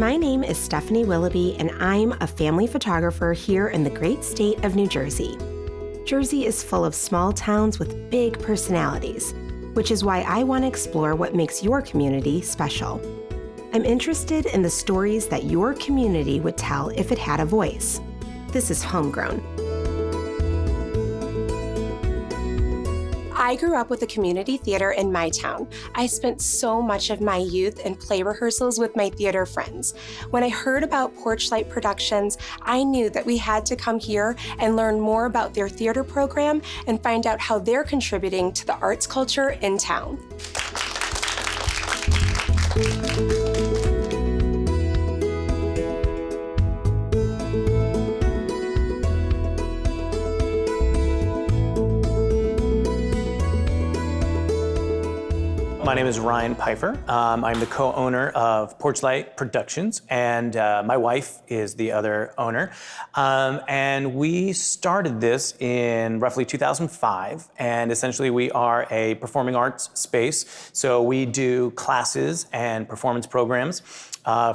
My name is Stephanie Willoughby, and I'm a family photographer here in the great state of New Jersey. Jersey is full of small towns with big personalities, which is why I want to explore what makes your community special. I'm interested in the stories that your community would tell if it had a voice. This is HomeGrown. I grew up with a community theater in my town. I spent so much of my youth in play rehearsals with my theater friends. When I heard about Porch Light Productions, I knew that we had to come here and learn more about their theater program and find out how they're contributing to the arts culture in town. My name is Ryan Pifher. I'm the co-owner of Porch Light Productions, and my wife is the other owner. And we started this in roughly 2005, and essentially we are a performing arts space. So we do classes and performance programs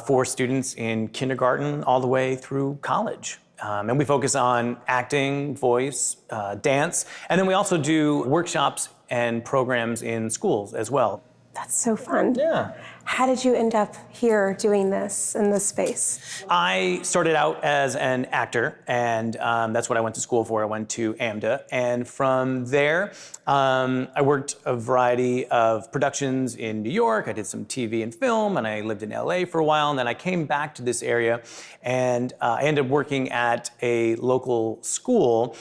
for students in kindergarten all the way through college. And we focus on acting, voice, dance, and then we also do workshops and programs in schools as well. That's so fun. Yeah. How did you end up here doing this in this space? I started out as an actor, and that's what I went to school for. I went to AMDA, and from there, I worked a variety of productions in New York. I did some TV and film, and I lived in LA for a while, and then I came back to this area, and I ended up working at a local school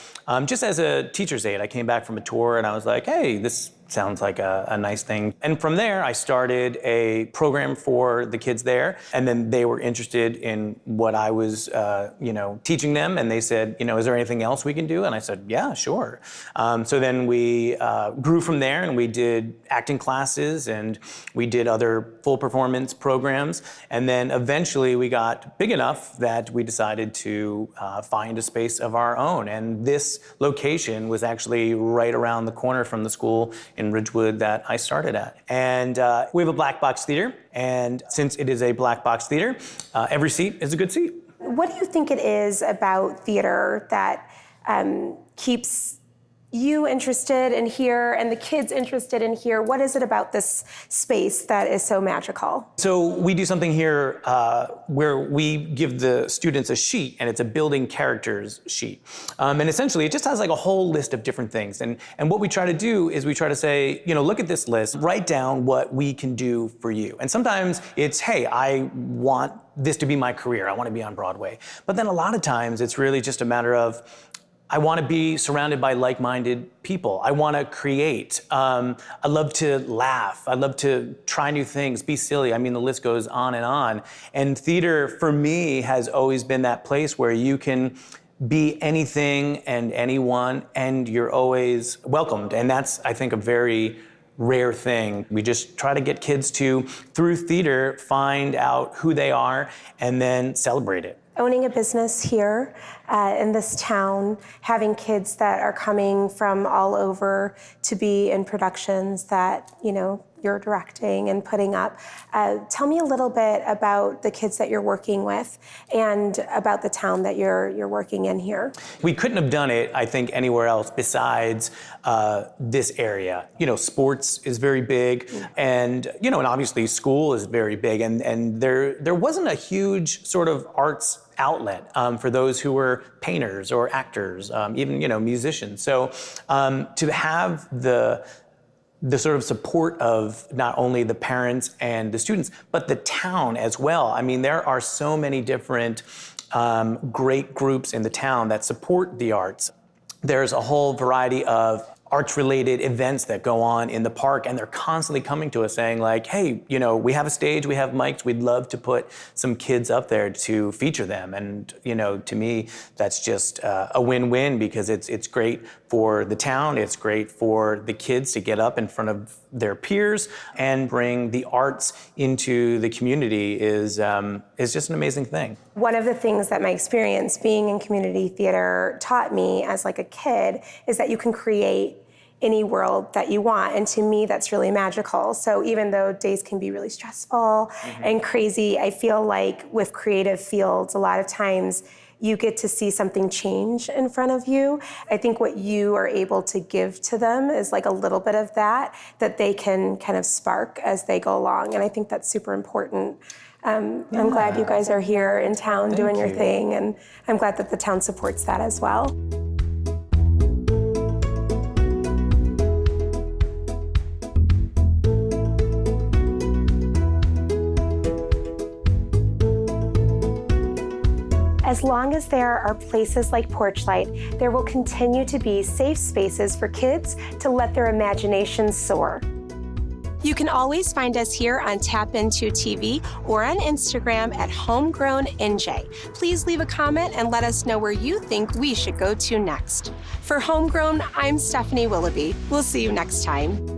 just as a teacher's aide. I came back from a tour, and I was like, hey, this sounds like a nice thing. And from there, I started a program for the kids there. And then they were interested in what I was, teaching them. And they said, is there anything else we can do? And I said, yeah, sure. So then we grew from there, and we did acting classes, and we did other full performance programs. And then eventually we got big enough that we decided to find a space of our own. And this location was actually right around the corner from the school in Ridgewood that I started at. And we have a black box theater, and since it is a black box theater, every seat is a good seat. What do you think it is about theater that keeps you interested in here and the kids interested in here? What is it about this space that is so magical? So we do something here where we give the students a sheet, and it's a building characters sheet. And essentially it just has like a whole list of different things. And what we try to do is we try to say, look at this list, write down what we can do for you. And sometimes it's, hey, I want this to be my career. I want to be on Broadway. But then a lot of times it's really just a matter of, I want to be surrounded by like-minded people. I want to create. I love to laugh. I love to try new things, be silly. I mean, the list goes on and on. And theater, for me, has always been that place where you can be anything and anyone, and you're always welcomed. And that's, I think, a very rare thing. We just try to get kids to, through theater, find out who they are and then celebrate it. Owning a business here in this town, having kids that are coming from all over to be in productions that, you're directing and putting up. Tell me a little bit about the kids that you're working with and about the town that you're working in here. We couldn't have done it, I think, anywhere else besides this area. Sports is very big, and and obviously school is very big, and there wasn't a huge sort of arts outlet for those who were painters or actors, even musicians. So to have the sort of support of not only the parents and the students, but the town as well. I mean, there are so many different great groups in the town that support the arts. There's a whole variety of arts-related events that go on in the park, and they're constantly coming to us saying like, hey, we have a stage, we have mics, we'd love to put some kids up there to feature them. And, to me, that's just a win-win, because it's great for the town, it's great for the kids to get up in front of their peers and bring the arts into the community is just an amazing thing. One of the things that my experience being in community theater taught me as like a kid is that you can create any world that you want. And to me, that's really magical. So even though days can be really stressful and crazy, I feel like with creative fields, a lot of times you get to see something change in front of you. I think what you are able to give to them is like a little bit of that they can kind of spark as they go along. And I think that's super important. I'm glad you guys are here in town doing your thing, and I'm glad that the town supports that as well. As long as there are places like Porch Light, there will continue to be safe spaces for kids to let their imaginations soar. You can always find us here on TAPintoTV or on Instagram at HomeGrownNJ. Please leave a comment and let us know where you think we should go to next. For HomeGrown, I'm Stephanie Willoughby. We'll see you next time.